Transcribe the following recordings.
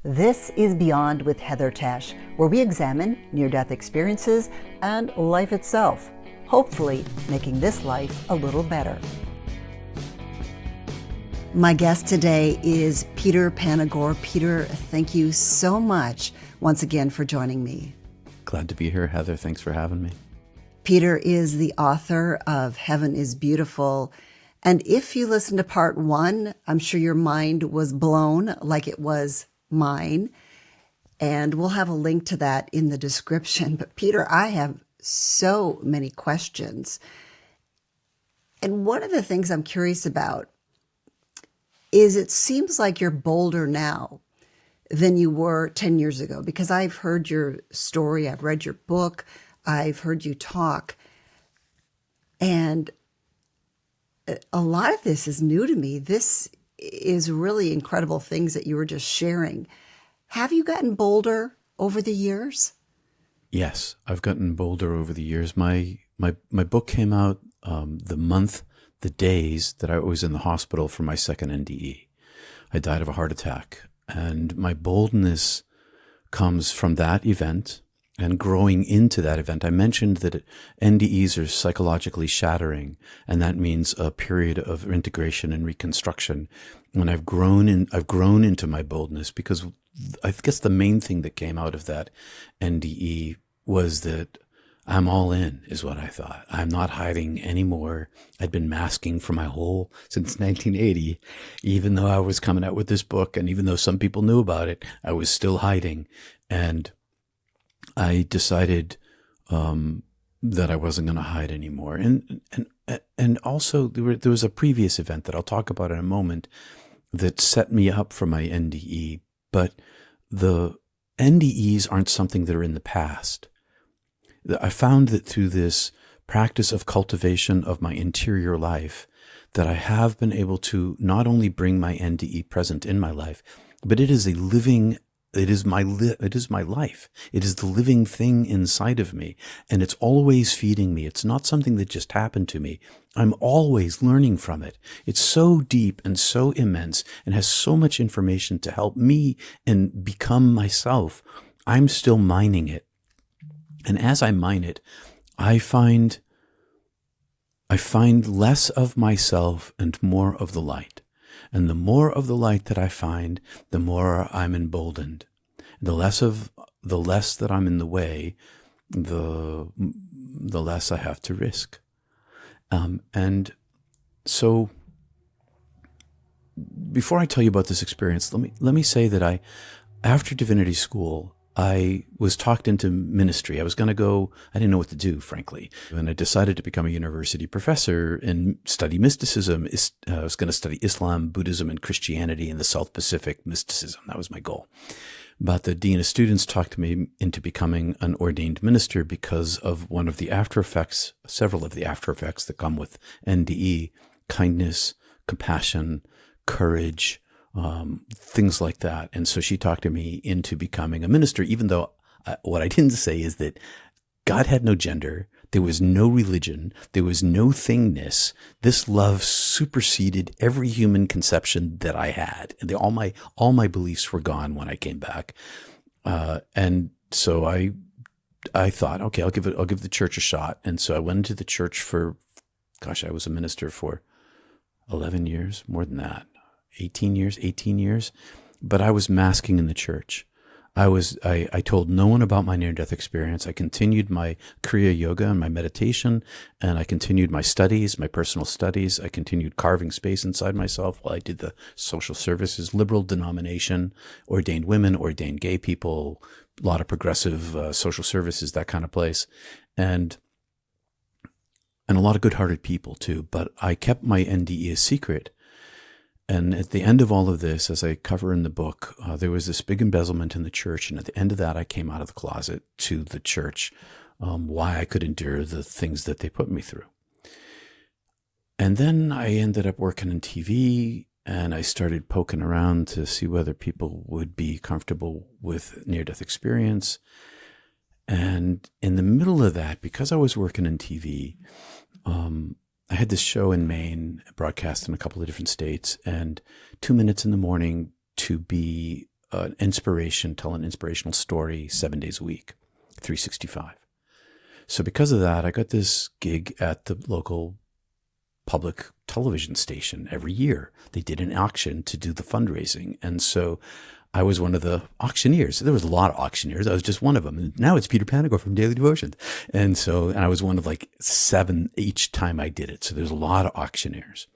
This is Beyond with Heather Tesch, where we examine near-death experiences and life itself, hopefully making this life a little better. My guest today is Peter Panagore. Peter, thank you so much once again for joining me. Glad to be here, Heather. Thanks for having me. Peter is the author of Heaven is Beautiful. And if you listened to part one, I'm sure your mind was blown like it was mine. And we'll have a link to that in the description. But Peter, I have so many questions. And one of the things I'm curious about is it seems like you're bolder now than you were 10 years ago, because I've heard your story, I've read your book, I've heard you talk, and a lot of this is new to me. This is really incredible things that you were just sharing. Have you gotten bolder over the years? Yes, I've gotten bolder over the years. My book came out the days that I was in the hospital for my second NDE. I died of a heart attack, and my boldness comes from that event and growing into that event. I mentioned that NDEs are psychologically shattering, and that means a period of integration and reconstruction. And I've grown into my boldness, because I guess the main thing that came out of that NDE was that I'm all in, is what I thought. I'm not hiding anymore. I'd been masking for since 1980, even though I was coming out with this book, and even though some people knew about it, I was still hiding. And I decided that I wasn't going to hide anymore. And also there was a previous event that I'll talk about in a moment that set me up for my NDE. But the NDEs aren't something that are in the past. I found that through this practice of cultivation of my interior life, that I have been able to not only bring my NDE present in my life, but it is my life. It is the living thing inside of me, and it's always feeding me. It's not something that just happened to me. I'm always learning from it. It's so deep and so immense and has so much information to help me and become myself. I'm still mining it. And as I mine it, I find less of myself and more of the light. And the more of the light that I find, the more I'm emboldened. The less that I'm in the way, the less I have to risk. And so, before I tell you about this experience, let me say that after divinity school, I was talked into ministry. I was going to go, I didn't know what to do, frankly. And I decided to become a university professor and study mysticism. I was going to study Islam, Buddhism, and Christianity in the South Pacific mysticism. That was my goal. But the dean of students talked me into becoming an ordained minister because of several of the after effects that come with NDE: kindness, compassion, courage, things like that. And so she talked me into becoming a minister, even though what I didn't say is that God had no gender. There was no religion. There was no thingness. This love superseded every human conception that I had. And all my beliefs were gone when I came back. And so I thought, okay, I'll give the church a shot. And so I went into the church I was a minister for 11 years, more than that. 18 years, but I was masking in the church. I told no one about my near-death experience. I continued my Kriya Yoga and my meditation, and I continued my studies, my personal studies. I continued carving space inside myself while I did the social services, liberal denomination, ordained women, ordained gay people, a lot of progressive social services, that kind of place, and a lot of good-hearted people too. But I kept my NDE a secret. And at the end of all of this, as I cover in the book, there was this big embezzlement in the church. And at the end of that, I came out of the closet to the church, why I could endure the things that they put me through. And then I ended up working in TV, and I started poking around to see whether people would be comfortable with near-death experience. And in the middle of that, because I was working in TV, I had this show in Maine, broadcast in a couple of different states, and 2 minutes in the morning to be an inspiration, tell an inspirational story 7 days a week, 365. So because of that, I got this gig at the local public television station every year. They did an auction to do the fundraising. And so I was one of the auctioneers. There was a lot of auctioneers. I was just one of them. And now it's Peter Panagore from Daily Devotions. And I was one of like 7 each time I did it. So there's a lot of auctioneers.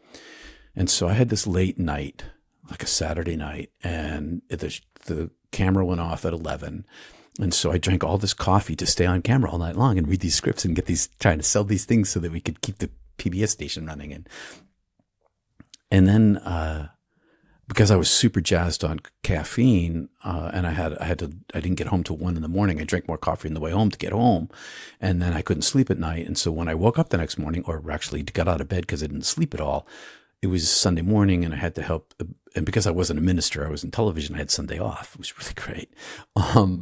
And so I had this late night, like a Saturday night, and the camera went off at 11. And so I drank all this coffee to stay on camera all night long and read these scripts and trying to sell these things so that we could keep the PBS station running. And then, because I was super jazzed on caffeine, and I didn't get home till 1 a.m. I drank more coffee on the way home to get home, and then I couldn't sleep at night. And so when I woke up the next morning, or actually got out of bed because I didn't sleep at all, it was Sunday morning, and I had to help. And because I wasn't a minister, I was in television. I had Sunday off. It was really great,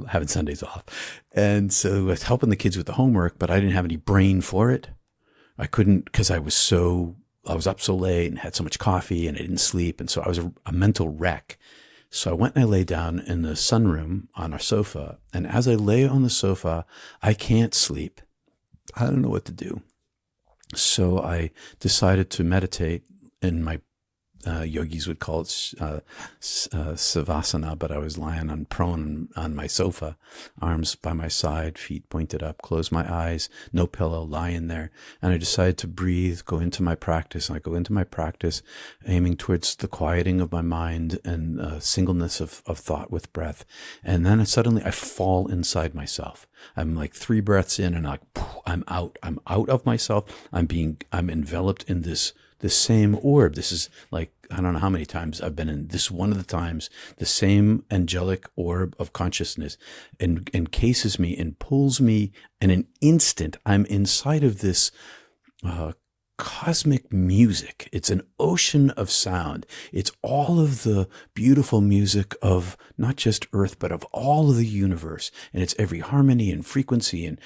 having Sundays off. And so I was helping the kids with the homework, but I didn't have any brain for it. I couldn't, because I was up so late and had so much coffee and I didn't sleep. And so I was a mental wreck. So I went and I lay down in the sunroom on our sofa. And as I lay on the sofa, I can't sleep. I don't know what to do. So I decided to meditate in my yogis would call it savasana, but I was lying on prone on my sofa, arms by my side, feet pointed up, close my eyes, no pillow, lying there. And I decided to breathe, go into my practice. And I go into my practice aiming towards the quieting of my mind and singleness of thought with breath. And then suddenly I fall inside myself. I'm like 3 breaths in and I'm out of myself. I'm enveloped in this same orb. This is like, I don't know how many times I've been in this, one of the times, the same angelic orb of consciousness encases me and pulls me in an instant. I'm inside of this cosmic music. It's an ocean of sound. It's all of the beautiful music of not just Earth, but of all of the universe. And it's every harmony and frequency and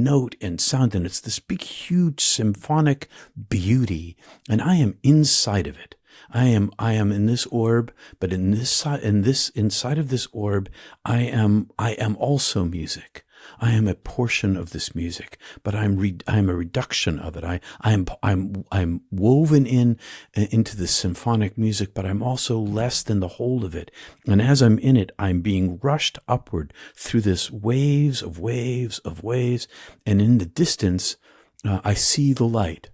note and sound. And it's this big, huge symphonic beauty. And I am inside of it. I am in this orb, but inside of this orb, I am also music. I am a portion of this music, but I am a reduction of it. I'm woven into this symphonic music, but I'm also less than the whole of it. And as I'm in it, I'm being rushed upward through this waves of waves of waves. And in the distance, I see the light.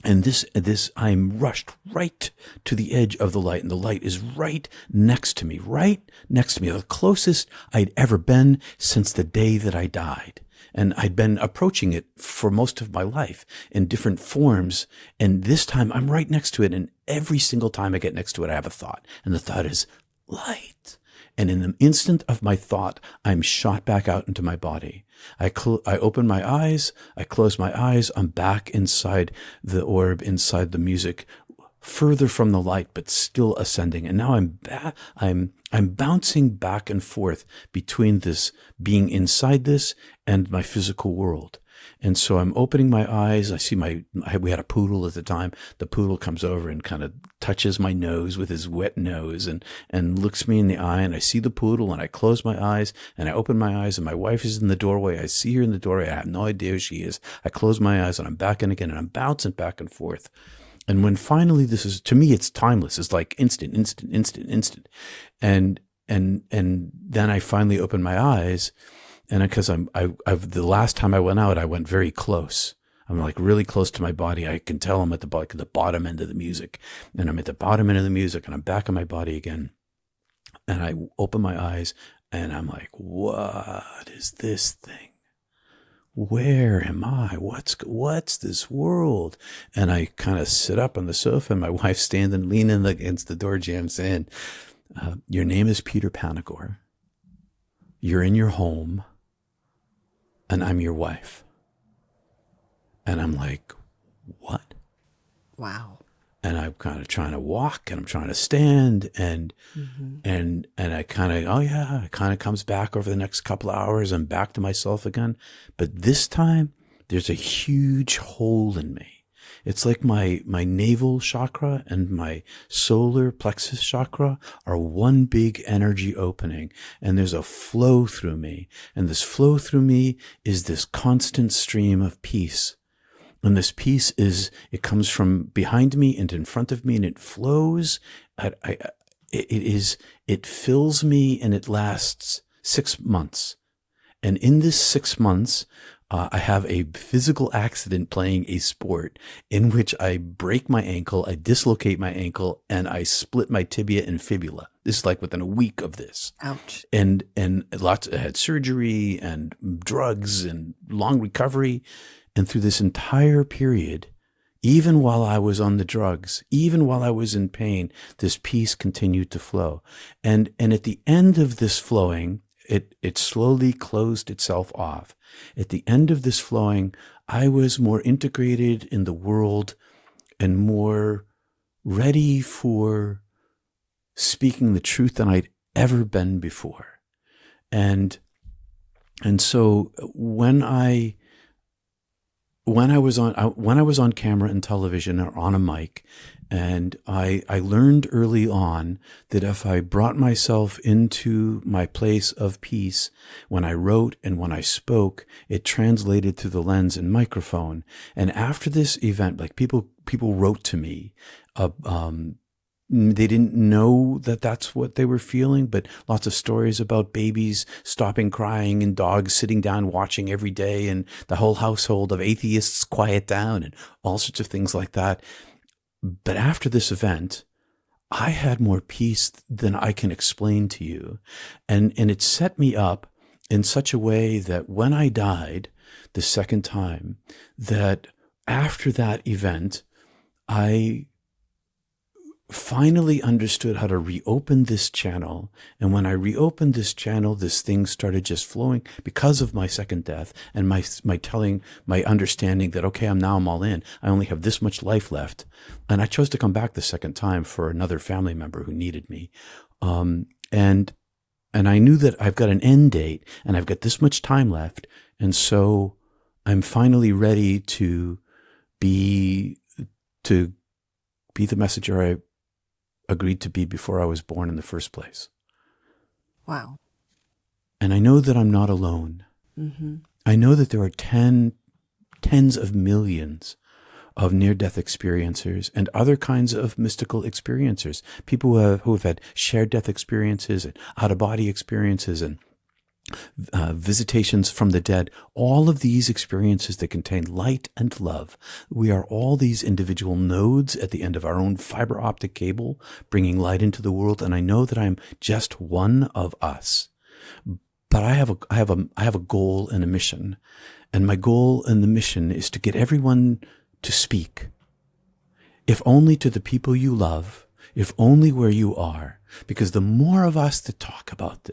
And this, I'm rushed right to the edge of the light, and the light is right next to me, the closest I'd ever been since the day that I died. And I'd been approaching it for most of my life in different forms. And this time I'm right next to it. And every single time I get next to it, I have a thought. And the thought is light. And in the instant of my thought, I'm shot back out into my body. I open my eyes, I close my eyes, I'm back inside the orb, inside the music, further from the light, but still ascending. And now I'm bouncing back and forth between this being inside this and my physical world. And so I'm opening my eyes. I see we had a poodle at the time. The poodle comes over and kind of touches my nose with his wet nose and looks me in the eye. And I see the poodle and I close my eyes and I open my eyes and my wife is in the doorway. I see her in the doorway. I have no idea who she is. I close my eyes and I'm back in again and I'm bouncing back and forth. And when finally to me, it's timeless. It's like instant. And then I finally open my eyes. And because the last time I went out, I went very close. I'm like really close to my body. I can tell I'm at the bottom end of the music. And I'm at the bottom end of the music and I'm back in my body again. And I open my eyes and I'm like, what is this thing? Where am I? What's this world? And I kind of sit up on the sofa and my wife's standing, leaning against the door jamb saying, your name is Peter Panagore. You're in your home. And I'm your wife. And I'm like, what? Wow. And I'm kind of trying to walk and I'm trying to stand and I kind of, it kind of comes back over the next couple of hours. I'm back to myself again. But this time there's a huge hole in me. It's like my navel chakra and my solar plexus chakra are one big energy opening, and there's a flow through me. And this flow through me is this constant stream of peace. And this peace it comes from behind me and in front of me, and it flows. It fills me, and it lasts 6 months. And in this 6 months, I have a physical accident playing a sport in which I break my ankle, I dislocate my ankle, and I split my tibia and fibula. This is like within a week of this. Ouch. And I had surgery and drugs and long recovery. And through this entire period, even while I was on the drugs, even while I was in pain, this peace continued to flow. And at the end of this flowing, it slowly closed itself off. At the end of this flowing, I was more integrated in the world and more ready for speaking the truth than I'd ever been before. And so when I was on camera and television or on a mic, and I learned early on that if I brought myself into my place of peace when I wrote and when I spoke, it translated through the lens and microphone. And after this event, like people wrote to me, they didn't know that that's what they were feeling, but lots of stories about babies stopping crying and dogs sitting down watching every day, and the whole household of atheists quiet down and all sorts of things like that. But after this event, I had more peace than I can explain to you. And it set me up in such a way that when I died the second time, that after that event, I finally understood how to reopen this channel. And when I reopened this channel, this thing started just flowing because of my second death and my understanding that, okay, I'm all in. I only have this much life left. And I chose to come back the second time for another family member who needed me. And I knew that I've got an end date and I've got this much time left. And so I'm finally ready to be the messenger I agreed to be before I was born in the first place. Wow. And I know that I'm not alone. Mm-hmm. I know that there are tens of millions of near-death experiencers and other kinds of mystical experiencers, people who have had shared death experiences and out-of-body experiences and visitations from the dead, all of these experiences that contain light and love. We are all these individual nodes at the end of our own fiber optic cable, bringing light into the world. And I know that I'm just one of us, but I have a goal and a mission, and my goal and the mission is to get everyone to speak, if only to the people you love, if only where you are, because the more of us that talk about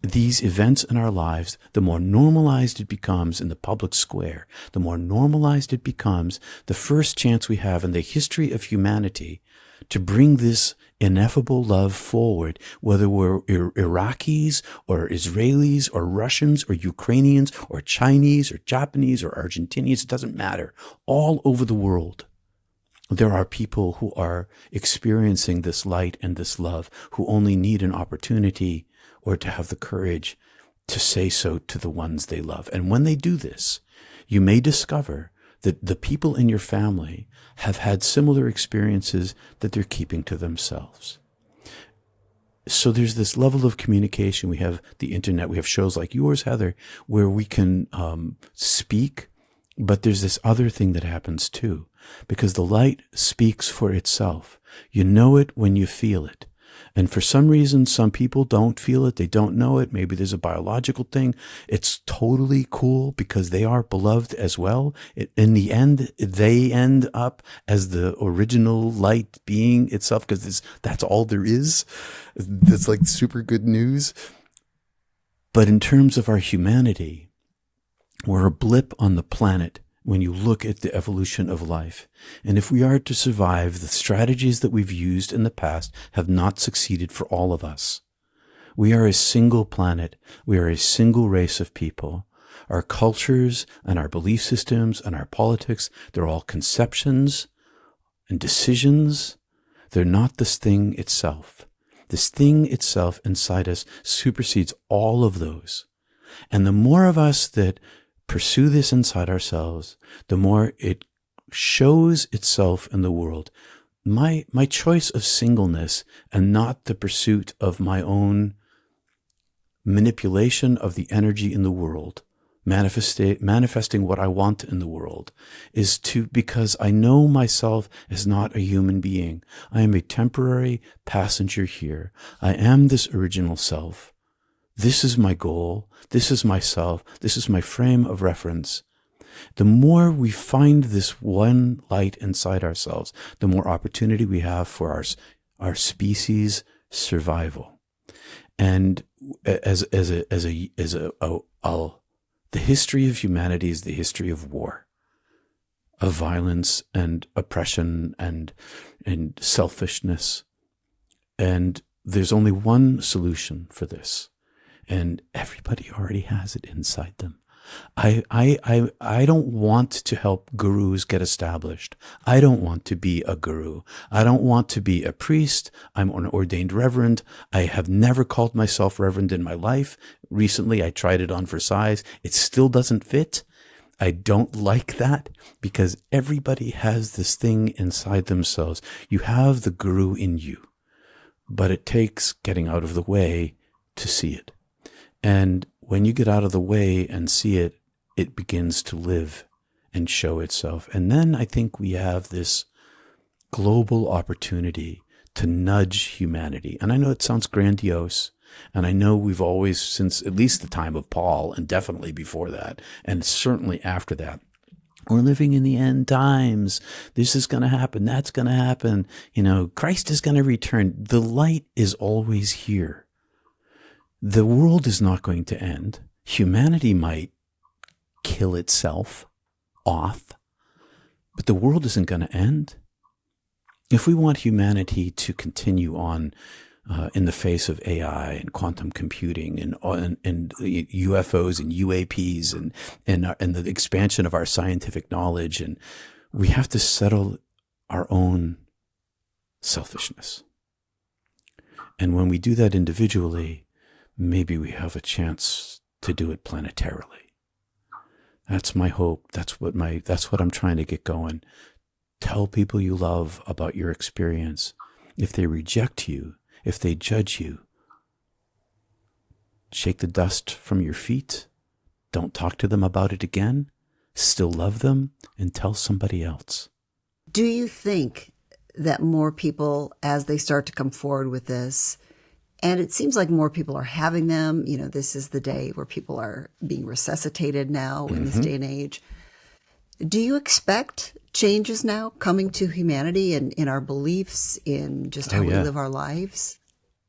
these events in our lives, the more normalized it becomes in the public square, the more normalized it becomes, the first chance we have in the history of humanity to bring this ineffable love forward, whether we're Iraqis or Israelis or Russians or Ukrainians or Chinese or Japanese or Argentinians, it doesn't matter. All over the world, there are people who are experiencing this light and this love, who only need an opportunity or to have the courage to say so to the ones they love. And when they do this, you may discover that the people in your family have had similar experiences that they're keeping to themselves. So there's this level of communication. We have the internet. We have shows like yours, Heather, where we can speak. But there's this other thing that happens too, because the light speaks for itself. You know it when you feel it. And for some reason, some people don't feel it. They don't know it. Maybe there's a biological thing. It's totally cool because they are beloved as well. In the end, they end up as the original light being itself, because that's all there is. That's like super good news. But in terms of our humanity, we're a blip on the planet when you look at the evolution of life. And if we are to survive, the strategies that we've used in the past have not succeeded for all of us. We are a single planet. We are a single race of people. Our cultures and our belief systems and our politics, they're all conceptions and decisions. They're not this thing itself. This thing itself inside us supersedes all of those. And the more of us that pursue this inside ourselves, the more it shows itself in the world. My choice of singleness and not the pursuit of my own manipulation of the energy in the world, manifesting what I want in the world, is because I know myself as not a human being. I am a temporary passenger here. I am this original self. This is my goal. This is myself. This is my frame of reference. The more we find this one light inside ourselves, the more opportunity we have for our species' survival. And the history of humanity is the history of war, of violence and oppression and selfishness. And there's only one solution for this. And everybody already has it inside them. I don't want to help gurus get established. I don't want to be a guru. I don't want to be a priest. I'm an ordained reverend. I have never called myself reverend in my life. Recently, I tried it on for size. It still doesn't fit. I don't like that because everybody has this thing inside themselves. You have the guru in you, but it takes getting out of the way to see it. And when you get out of the way and see it, it begins to live and show itself. And then I think we have this global opportunity to nudge humanity. And I know it sounds grandiose, and I know we've always, since at least the time of Paul, and definitely before that, and certainly after that, we're living in the end times. This is going to happen. That's going to happen. Christ is going to return. The light is always here. The world is not going to end. Humanity might kill itself off, but the world isn't going to end. If we want humanity to continue on in the face of AI and quantum computing and UFOs and UAPs and the expansion of our scientific knowledge, and we have to settle our own selfishness. And when we do that individually, maybe we have a chance to do it planetarily. That's my hope. That's what I'm trying to get going. Tell people you love about your experience. If they reject you, if they judge you, shake the dust from your feet. Don't talk to them about it again. Still love them and tell somebody else. Do you think that more people, as they start to come forward with this, and it seems like more people are having them. This is the day where people are being resuscitated now in this day and age. Do you expect changes now coming to humanity and in our beliefs, in just how we live our lives?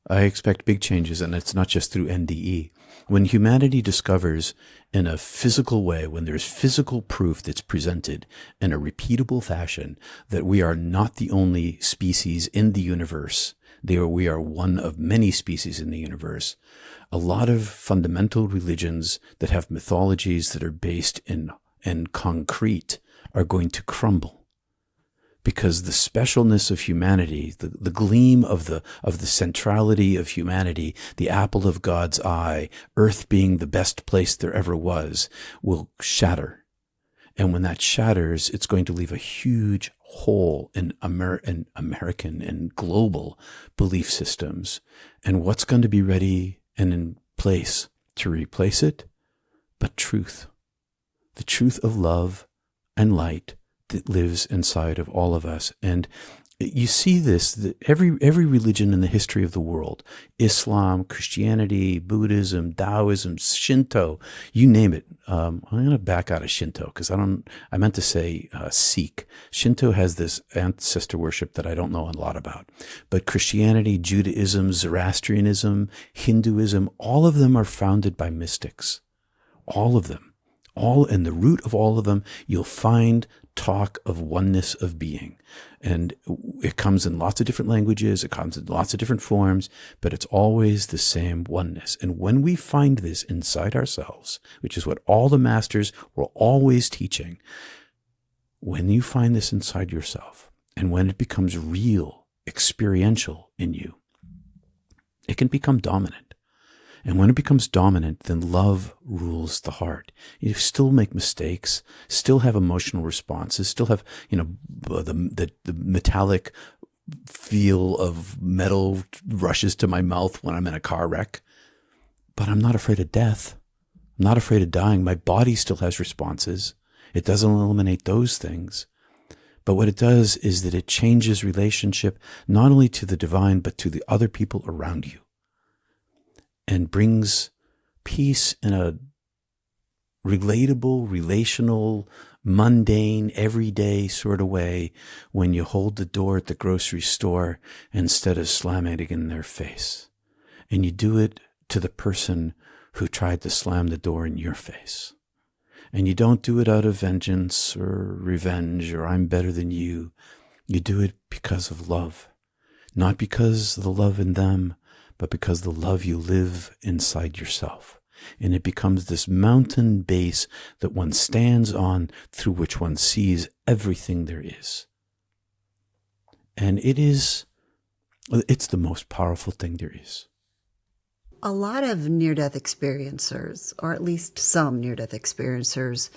I expect big changes, and it's not just through NDE. When humanity discovers in a physical way, when there's physical proof that's presented in a repeatable fashion that we are not the only species in the universe, we are one of many species in the universe. A lot of fundamental religions that have mythologies that are based in concrete are going to crumble, because the specialness of humanity, the gleam of the centrality of humanity, the apple of God's eye, Earth being the best place there ever was, will shatter. And when that shatters, it's going to leave a huge hole in American and global belief systems. And what's going to be ready and in place to replace it? But truth. The truth of love and light that lives inside of all of us. And you see this, that every religion in the history of the world, Islam, Christianity, Buddhism, Taoism, Shinto, you name it. I'm going to back out of Shinto because I meant to say Sikh. Shinto has this ancestor worship that I don't know a lot about. But Christianity, Judaism, Zoroastrianism, Hinduism, all of them are founded by mystics. All of them. All in the root of all of them, you'll find talk of oneness of being. And it comes in lots of different languages, it comes in lots of different forms, but it's always the same oneness. And when we find this inside ourselves, which is what all the masters were always teaching, when you find this inside yourself, and when it becomes real, experiential in you, it can become dominant. And when it becomes dominant, then love rules the heart. You still make mistakes, still have emotional responses, still have, the metallic feel of metal rushes to my mouth when I'm in a car wreck. But I'm not afraid of death. I'm not afraid of dying. My body still has responses. It doesn't eliminate those things. But what it does is that it changes relationship not only to the divine, but to the other people around you, and brings peace in a relatable, relational, mundane, everyday sort of way when you hold the door at the grocery store instead of slamming it in their face. And you do it to the person who tried to slam the door in your face. And you don't do it out of vengeance or revenge or I'm better than you. You do it because of love. Not because of the love in them, but because the love you live inside yourself. And it becomes this mountain base that one stands on, through which one sees everything there is. And it's the most powerful thing there is. A lot of near-death experiencers, or at least some near-death experiencers,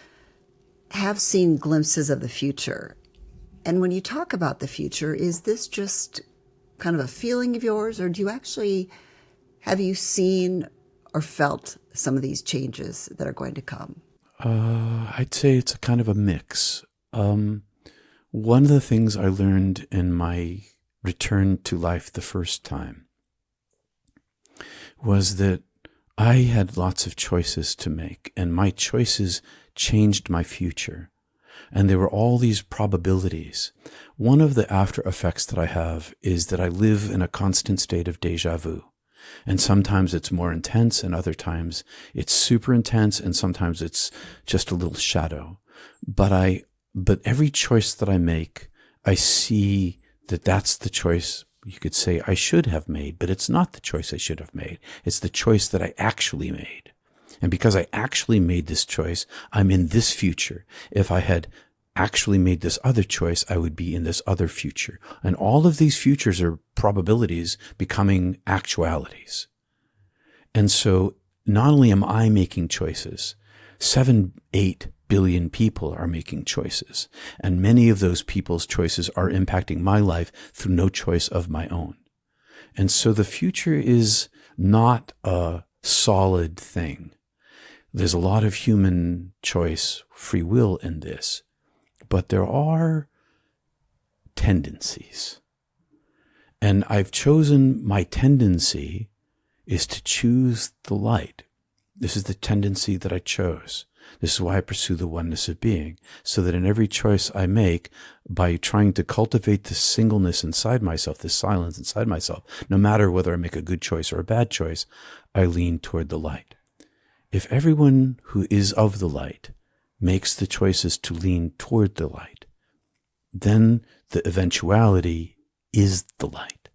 have seen glimpses of the future. And when you talk about the future, is this just kind of a feeling of yours, or have you seen or felt some of these changes that are going to come? I'd say it's a kind of a mix. One of the things I learned in my return to life the first time was that I had lots of choices to make, and my choices changed my future. And there were all these probabilities. One of the after effects that I have is that I live in a constant state of deja vu. And sometimes it's more intense, and other times it's super intense, and sometimes it's just a little shadow. But every choice that I make, I see that that's the choice you could say I should have made, but it's not the choice I should have made. It's the choice that I actually made. And because I actually made this choice, I'm in this future. If I had actually made this other choice, I would be in this other future. And all of these futures are probabilities becoming actualities. And so not only am I making choices, 7-8 billion people are making choices. And many of those people's choices are impacting my life through no choice of my own. And so the future is not a solid thing. There's a lot of human choice, free will in this, but there are tendencies. And I've chosen my tendency is to choose the light. This is the tendency that I chose. This is why I pursue the oneness of being, so that in every choice I make, by trying to cultivate this singleness inside myself, this silence inside myself, no matter whether I make a good choice or a bad choice, I lean toward the light. If everyone who is of the light makes the choices to lean toward the light, then the eventuality is the light.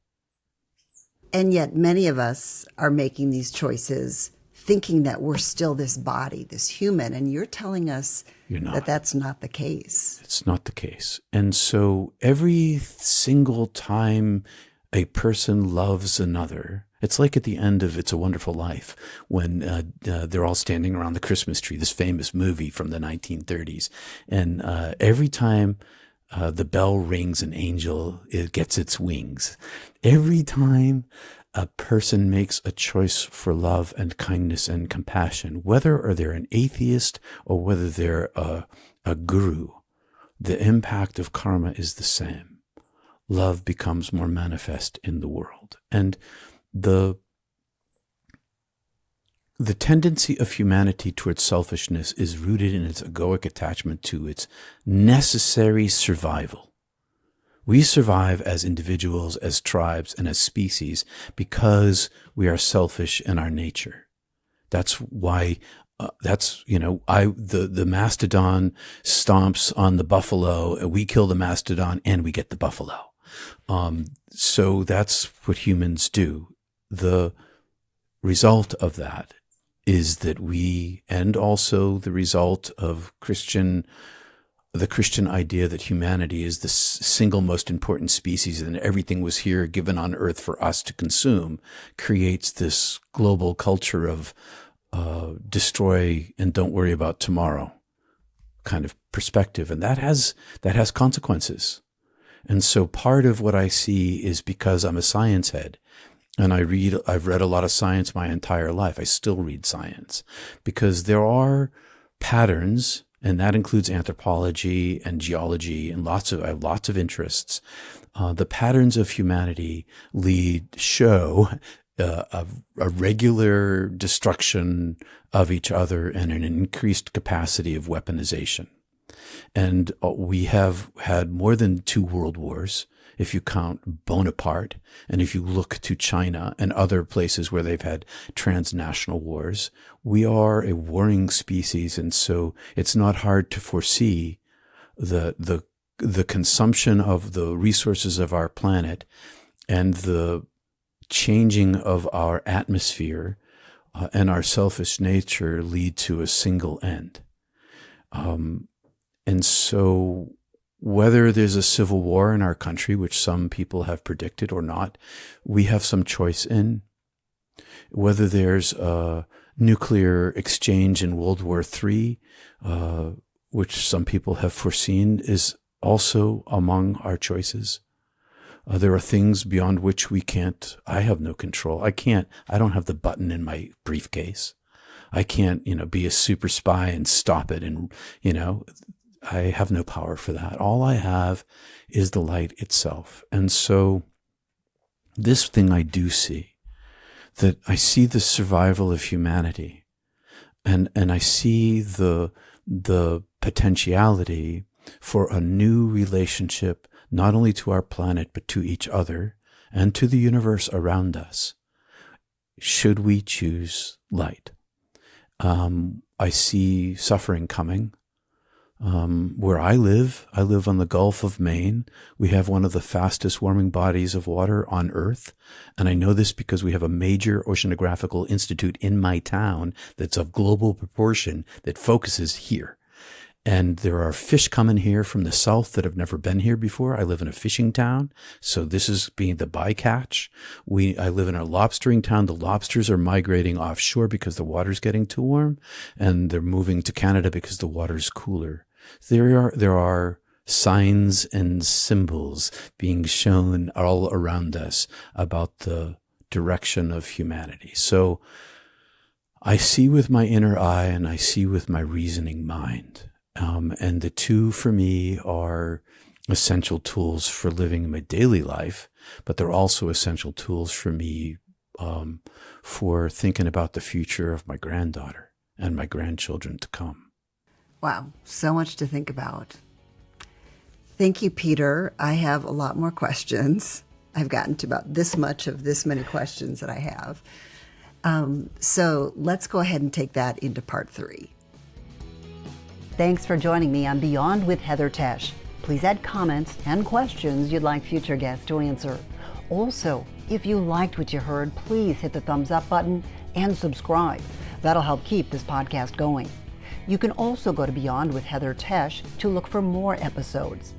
And yet many of us are making these choices thinking that we're still this body, this human, and you're telling us that that's not the case. It's not the case. And so every single time a person loves another, it's like at the end of It's a Wonderful Life when they're all standing around the Christmas tree, this famous movie from the 1930s. And every time the bell rings, an angel, it gets its wings. Every time a person makes a choice for love and kindness and compassion, whether or they're an atheist or whether they're a guru, the impact of karma is the same. Love becomes more manifest in the world. And the tendency of humanity towards selfishness is rooted in its egoic attachment to its necessary survival. We survive as individuals, as tribes, and as species because we are selfish in our nature. That's why That's, the mastodon stomps on the buffalo, and we kill the mastodon and we get the buffalo. So that's what humans do. The result of that is that and also the result of the Christian idea that humanity is the single most important species and everything was here given on earth for us to consume, creates this global culture of destroy and don't worry about tomorrow kind of perspective. And that has consequences. And so part of what I see is because I'm a science head and I've read a lot of science my entire life. I still read science because there are patterns, and that includes anthropology and geology and I have lots of interests. The patterns of humanity show a regular destruction of each other and an increased capacity of weaponization. And we have had more than 2 world wars, if you count Bonaparte, and if you look to China and other places where they've had transnational wars. We are a warring species, and so it's not hard to foresee the consumption of the resources of our planet and the changing of our atmosphere and our selfish nature lead to a single end. And so whether there's a civil war in our country, which some people have predicted or not, we have some choice in. Whether there's a nuclear exchange in World War III, which some people have foreseen, is also among our choices. There are things beyond which I have no control. I don't have the button in my briefcase. I can't, be a super spy and stop it. And, I have no power for that. All I have is the light itself. And so this thing I do see, that I see the survival of humanity, and I see the potentiality for a new relationship, not only to our planet, but to each other and to the universe around us, should we choose light. I see suffering coming. Where I live on the Gulf of Maine. We have one of the fastest warming bodies of water on Earth. And I know this because we have a major oceanographical institute in my town that's of global proportion that focuses here. And there are fish coming here from the south that have never been here before. I live in a fishing town, so this is being the bycatch. I live in a lobstering town. The lobsters are migrating offshore because the water's getting too warm, and they're moving to Canada because the water's cooler. There are signs and symbols being shown all around us about the direction of humanity. So I see with my inner eye and I see with my reasoning mind. And the two for me are essential tools for living my daily life, but they're also essential tools for me for thinking about the future of my granddaughter and my grandchildren to come. Wow, so much to think about. Thank you, Peter. I have a lot more questions. I've gotten to about this much of this many questions that I have. So let's go ahead and take that into part 3. Thanks for joining me on Beyond with Heather Tesch. Please add comments and questions you'd like future guests to answer. Also, if you liked what you heard, please hit the thumbs up button and subscribe. That'll help keep this podcast going. You can also go to Beyond with Heather Tesch to look for more episodes.